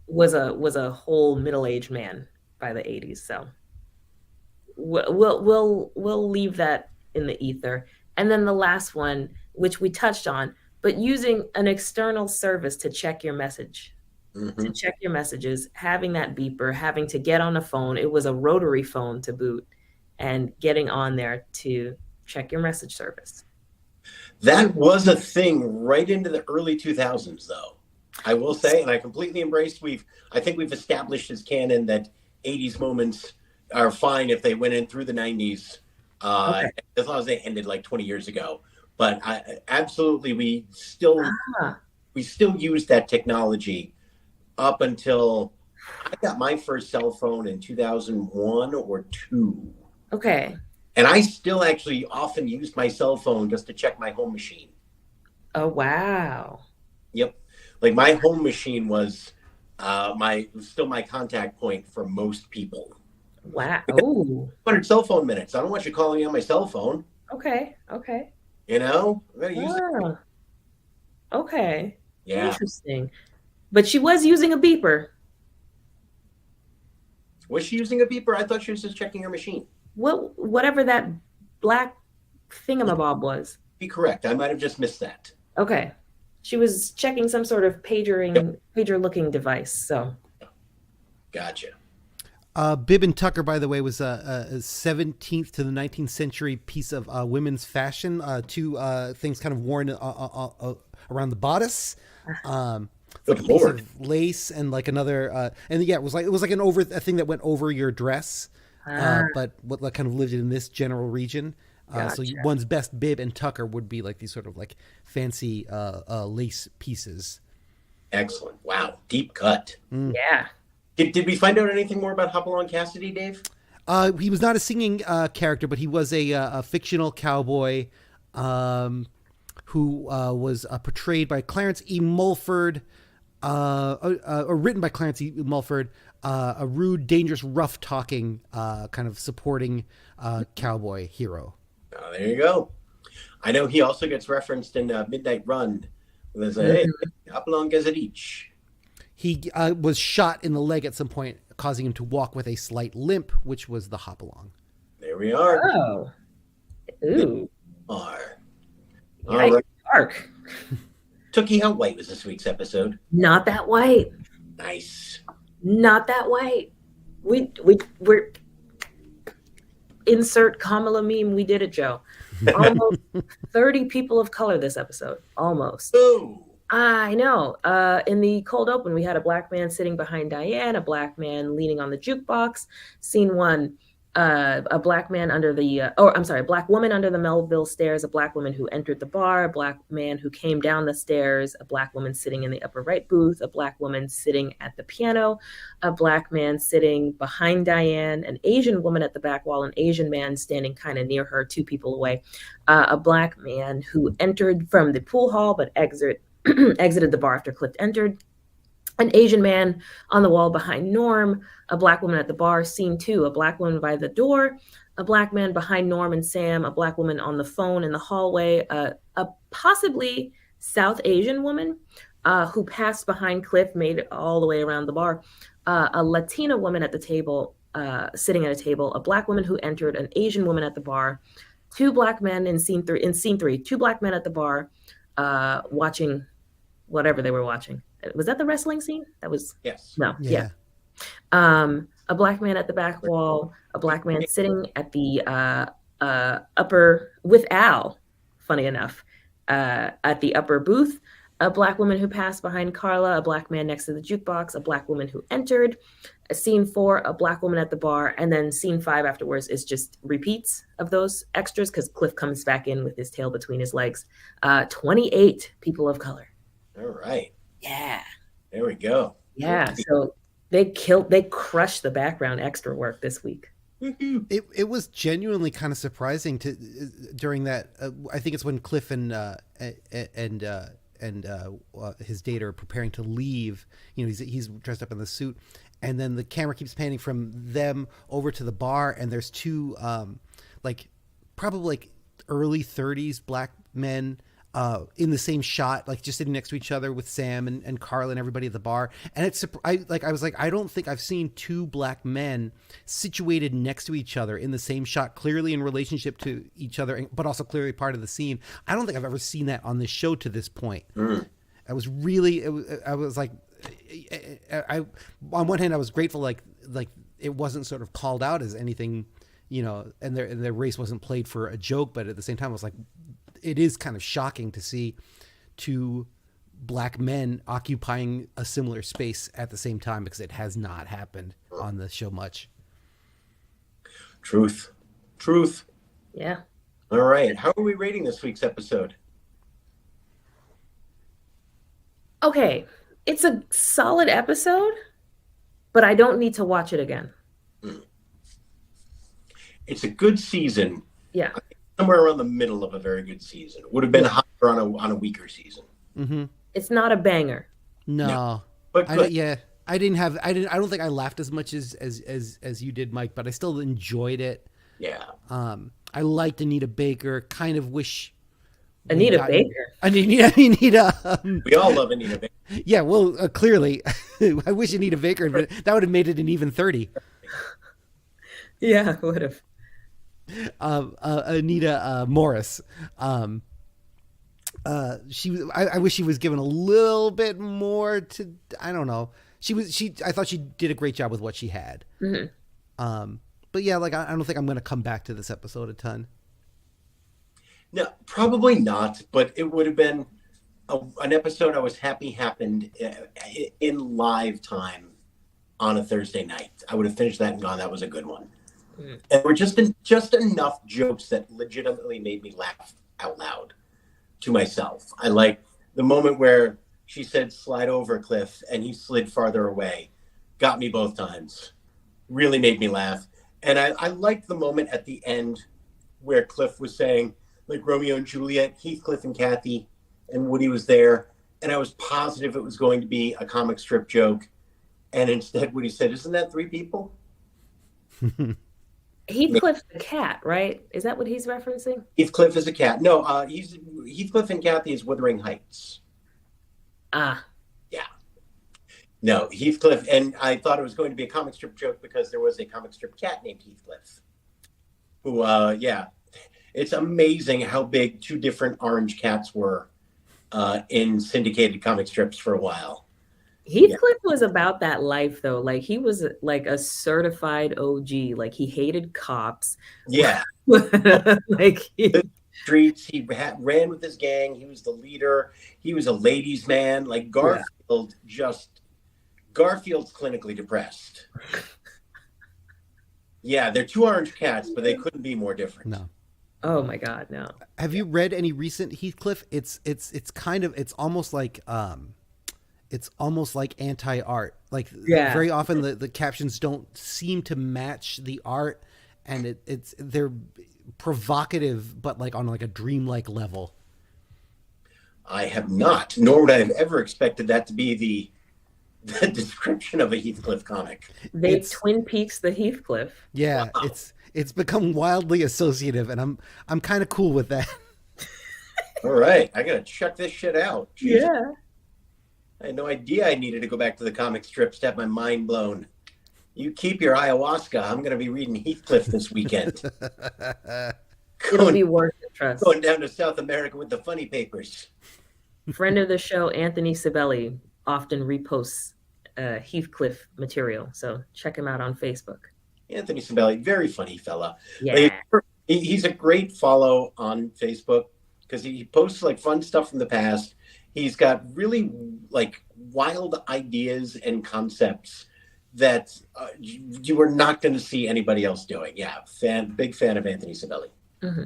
was a whole middle-aged man by the 80s. So we'll leave that in the ether. And then the last one, which we touched on, but using an external service to check your message, to check your messages, having that beeper, having to get on a phone. It was a rotary phone to boot, and getting on there to check your message service. That was a thing right into the early 2000s, though. I will say, and I completely embraced. I think we've established as canon that 80s moments are fine if they went in through the 90s, as long as they ended like 20 years ago. But absolutely, we still use that technology up until I got my first cell phone in 2001 or 2. Okay. And I still actually often used my cell phone just to check my home machine. Oh, wow. Yep. Like my home machine was still my contact point for most people. Wow. Ooh. 100 cell phone minutes. I don't want you calling me on my cell phone. Okay. You know? I gotta use it. Okay. Yeah. Interesting. But she was using a beeper. Was she using a beeper? I thought she was just checking her machine. Whatever that black thingamabob was. Be correct. I might have just missed that. Okay. She was checking some sort of pager-looking device. So. Gotcha. Bib and tucker, by the way, was a 17th to the 19th century piece of women's fashion. Two things kind of worn around the bodice. Like a piece of lace and like another, and yeah, it was like a thing that went over your dress, but what kind of lived in this general region. Gotcha. So one's best bib and tucker would be like these sort of like fancy lace pieces. Excellent. Wow. Deep cut. Yeah. Did we find out anything more about Hopalong Cassidy, Dave? He was not a singing character, but he was a fictional cowboy who was portrayed by Clarence E. Mulford, or written by Clarence E. Mulford, a rude, dangerous, rough-talking kind of supporting cowboy hero. Oh, there you go. I know he also gets referenced in Midnight Run. There's hey, Hopalong Cassidy. He was shot in the leg at some point, causing him to walk with a slight limp, which was the hopalong. There we are. Oh. Ooh. All right. Dark. Tookie, how white was this week's episode? Not that white. Nice. Not that white. We're insert Kamala meme. We did it, Joe. Almost 30 people of color this episode. Almost. Ooh. I know. In the cold open, we had a black man sitting behind Diane, a black man leaning on the jukebox. Scene 1, a black man under the, a black woman under the Melville stairs, a black woman who entered the bar, a black man who came down the stairs, a black woman sitting in the upper right booth, a black woman sitting at the piano, a black man sitting behind Diane, an Asian woman at the back wall, an Asian man standing kind of near her, 2 people away, a black man who entered from the pool hall but exited the bar after Cliff entered, an Asian man on the wall behind Norm, a black woman at the bar. Scene 2, a black woman by the door, a black man behind Norm and Sam, a black woman on the phone in the hallway, a possibly South Asian woman who passed behind Cliff, made it all the way around the bar, a Latina woman at the table, sitting at a table, a black woman who entered, an Asian woman at the bar, 2 black men in scene 3, 2 black men at the bar watching whatever they were watching. Was that the wrestling scene? That was yes. No. Yeah. A black man at the back wall, a black man sitting at the upper with Al, funny enough, at the upper booth, a black woman who passed behind Carla, a black man next to the jukebox, a black woman who entered. Scene 4, a black woman at the bar, and then scene 5 afterwards is just repeats of those extras because Cliff comes back in with his tail between his legs. 28 people of color. All right. Yeah. There we go. Yeah, Okay. so they crushed the background extra work this week. Woohoo. It was genuinely kind of surprising to during that. I think it's when Cliff and his date are preparing to leave. You know, he's dressed up in the suit, and then the camera keeps panning from them over to the bar, and there's two like probably like early 30s black men in the same shot, like just sitting next to each other with Sam and Carl and everybody at the bar. And I was like, I don't think I've seen two black men situated next to each other in the same shot, clearly in relationship to each other, but also clearly part of the scene. I don't think I've ever seen that on this show to this point. I was really, I was like, I on one hand I was grateful, like it wasn't sort of called out as anything, you know, and their race wasn't played for a joke, but at the same time I was like, it is kind of shocking to see two black men occupying a similar space at the same time, because it has not happened on the show much. Truth. Yeah. All right. How are we rating this week's episode? Okay, it's a solid episode, but I don't need to watch it again. It's a good season. Yeah. Somewhere around the middle of a very good season. Would have been higher on a weaker season. Mm-hmm. It's not a banger. No. But good. I don't think I laughed as much as you did, Mike, but I still enjoyed it. Yeah. I liked Anita Baker. Kind of wish Anita Baker. Anita. We all love Anita Baker. Yeah, well, clearly, I wish Anita Baker, but that would have made it an even 30. Yeah, would have. Anita Morris. I wish she was given a little bit more to. I don't know. I thought she did a great job with what she had. Mm-hmm. But yeah, like I don't think I'm going to come back to this episode a ton. No, probably not. But it would have been an episode I was happy happened in live time on a Thursday night. I would have finished that and gone, that was a good one. And there were just enough jokes that legitimately made me laugh out loud to myself. I like the moment where she said, slide over, Cliff, and he slid farther away. Got me both times. Really made me laugh. And I liked the moment at the end where Cliff was saying, like Romeo and Juliet, Heathcliff and Kathy, and Woody was there. And I was positive it was going to be a comic strip joke. And instead Woody said, isn't that three people? Heathcliff's the cat, right? Is that what he's referencing? Heathcliff is a cat. No, Heathcliff and Kathy is Wuthering Heights. Ah. Yeah. No, Heathcliff, and I thought it was going to be a comic strip joke because there was a comic strip cat named Heathcliff. Who, yeah. It's amazing how big two different orange cats were in syndicated comic strips for a while. Heathcliff was about that life, though. Like, he was like a certified OG. Like, he hated cops. Yeah. Like, the streets, he ran with his gang. He was the leader. He was a ladies' man. Like, Garfield's clinically depressed. Yeah, they're two orange cats, but they couldn't be more different. No. Oh my God, no. Have you read any recent Heathcliff? It's almost like anti-art. Like, very often the captions don't seem to match the art, and they're provocative, but like on like a dreamlike level. I have not, nor would I have ever expected that to be the description of a Heathcliff comic. It's Twin Peaks the Heathcliff. Yeah, wow. It's become wildly associative, and I'm kind of cool with that. All right, I gotta check this shit out. Jeez. Yeah. I had no idea I needed to go back to the comic strips to have my mind blown. You keep your ayahuasca. I'm going to be reading Heathcliff this weekend. It'll be worth it, trust. Going down to South America with the funny papers. Friend of the show, Anthony Sibeli, often reposts Heathcliff material. So check him out on Facebook. Anthony Sibeli, very funny fella. Yeah. He's a great follow on Facebook because he posts like fun stuff from the past. He's got really like wild ideas and concepts that you are not going to see anybody else doing. Yeah, big fan of Anthony Sibeli. Mm-hmm.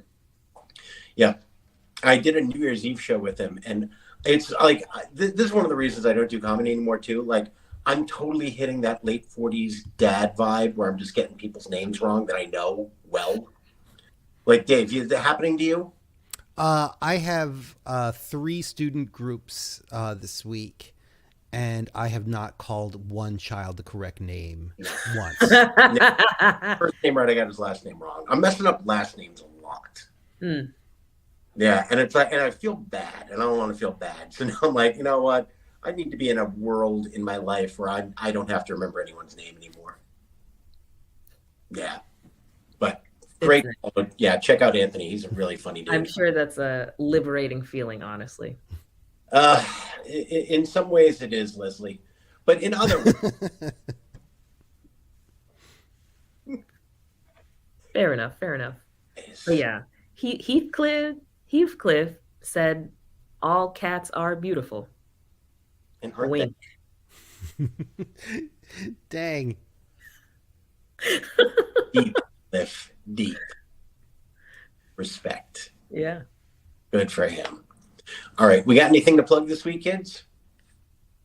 Yeah, I did a New Year's Eve show with him, and it's like this is one of the reasons I don't do comedy anymore too. Like, I'm totally hitting that late 40s dad vibe where I'm just getting people's names wrong that I know well. Like, Dave, is that happening to you? I have 3 student groups this week, and I have not called one child the correct name once. First name right, I got his last name wrong. I'm messing up last names a lot. Mm. Yeah, and it's like, and I feel bad, and I don't want to feel bad. So now I'm like, you know what? I need to be in a world in my life where I don't have to remember anyone's name anymore. Yeah, but great. Yeah, check out Anthony. He's a really funny dude. I'm sure that's a liberating feeling, honestly. In some ways it is, Leslie, but in other ways, Fair enough. But yeah, Heathcliff said, "All cats are beautiful." and aren't Wink. Dang. they deep respect? Yeah. Good for him. All right, we got anything to plug this week, kids?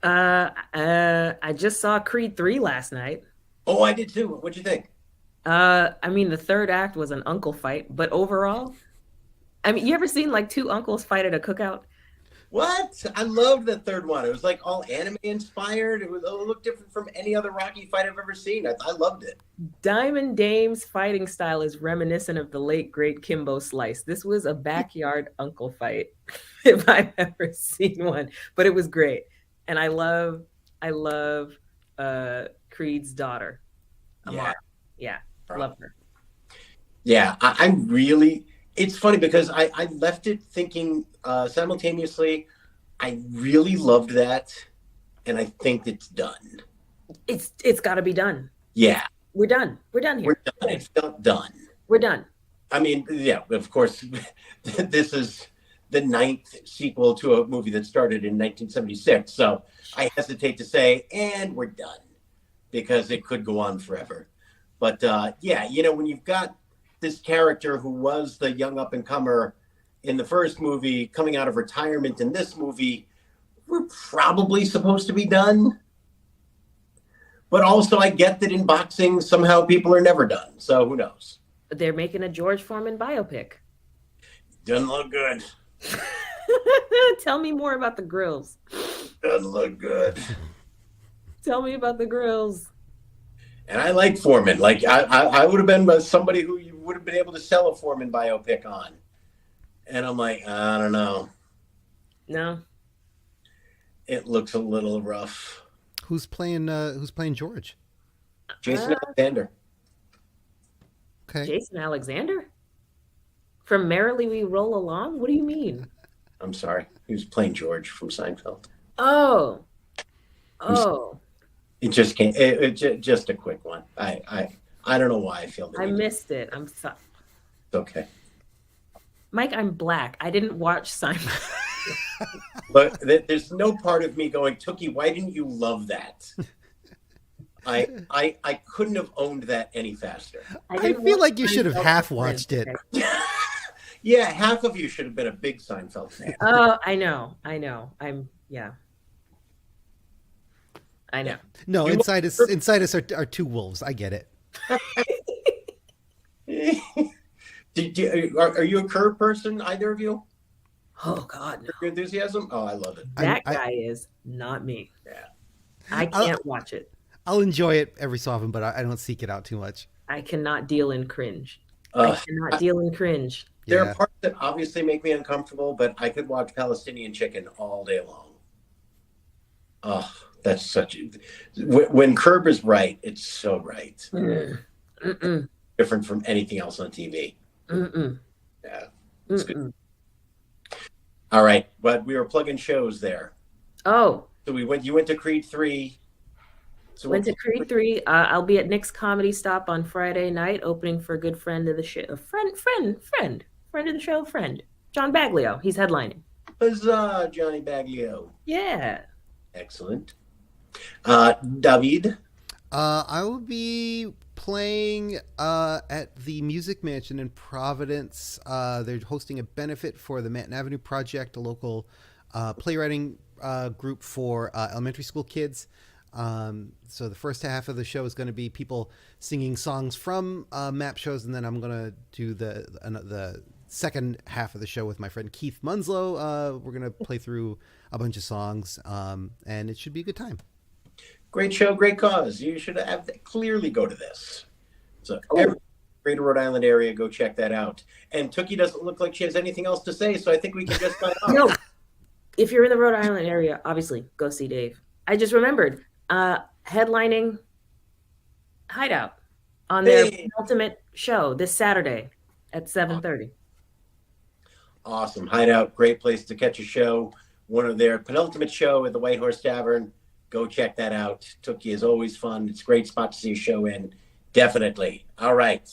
I just saw Creed 3 last night. Oh, I did too. What'd you think? I mean, the third act was an uncle fight, but overall, I mean, you ever seen like 2 uncles fight at a cookout? What? I loved the third one. It was like all anime inspired. It looked different from any other Rocky fight I've ever seen. I loved it. Diamond Dame's fighting style is reminiscent of the late great Kimbo Slice. This was a backyard uncle fight, if I've ever seen one. But it was great, and I love Creed's daughter, Amara. Yeah, love her. Yeah, I really. It's funny because I left it thinking simultaneously, I really loved that, and I think it's done. It's got to be done. Yeah. We're done here. We're done. It felt done. We're done. I mean, yeah, of course, this is the 9th sequel to a movie that started in 1976, so I hesitate to say, and we're done, because it could go on forever. But yeah, you know, when you've got this character who was the young up-and-comer in the first movie coming out of retirement in this movie, we're probably supposed to be done. But also, I get that in boxing, somehow people are never done. So who knows? They're making a George Foreman biopic. Doesn't look good. Tell me more about the grills. Doesn't look good. Tell me about the grills. And I like Foreman. Like I would have been somebody who you would have been able to sell a Foreman biopic on. And I'm like, I don't know. No. It looks a little rough. Who's playing George? Jason Alexander. Okay. Jason Alexander? From Merrily We Roll Along? What do you mean? I'm sorry. He was playing George from Seinfeld. Oh. It just came. Just a quick one. I don't know why I feel the I need missed it. I'm sorry. It's okay. Mike, I'm black. I didn't watch Seinfeld. But there's no part of me going, Tookie, why didn't you love that? I couldn't have owned that any faster. I feel like you should have half watched it. Yeah, half of you should have been a big Seinfeld fan. Oh, I know. I know. No, inside us are 2 wolves. I get it. Are you a Curb person, either of you? Oh God, no. Your enthusiasm? Oh, I love it. That guy is not me. Yeah. I can't watch it. I'll enjoy it every so often, but I don't seek it out too much. I cannot deal in cringe. I cannot deal in cringe. There are parts that obviously make me uncomfortable, but I could watch Palestinian Chicken all day long. Oh, that's such a... When Curb is right, it's so right. Different from anything else on TV. Yeah. It's good. All right, but we were plugging shows there. Oh. So you went to Creed 3. So went to Creed 3. I'll be at Nick's Comedy Stop on Friday night, opening for a good friend of the show. Friend of the show, John Baglio. He's headlining. Huzzah, Johnny Baglio. Yeah. Excellent. David? I will be playing at the Music Mansion in Providence. They're hosting a benefit for the Manton Avenue Project, a local playwriting group for elementary school kids. So the first half of the show is going to be people singing songs from map shows, and then I'm going to do the second half of the show with my friend Keith Munslow. We're going to play through a bunch of songs, and it should be a good time. Great show, great cause. You should have clearly go to this. So every Greater Rhode Island area, go check that out. And Tookie doesn't look like she has anything else to say, so I think we can just sign off. No, if you're in the Rhode Island area, obviously go see Dave. I just remembered headlining Hideout on their penultimate show this Saturday at 7:30. Awesome. Hideout, great place to catch a show. One of their penultimate show at the White Horse Tavern. Go check that out. Tookie is always fun. It's a great spot to see a show in. Definitely. All right.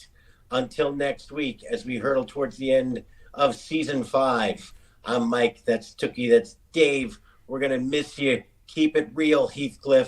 Until next week, as we hurtle towards the end of season 5, I'm Mike. That's Tookie. That's Dave. We're going to miss you. Keep it real, Heathcliff.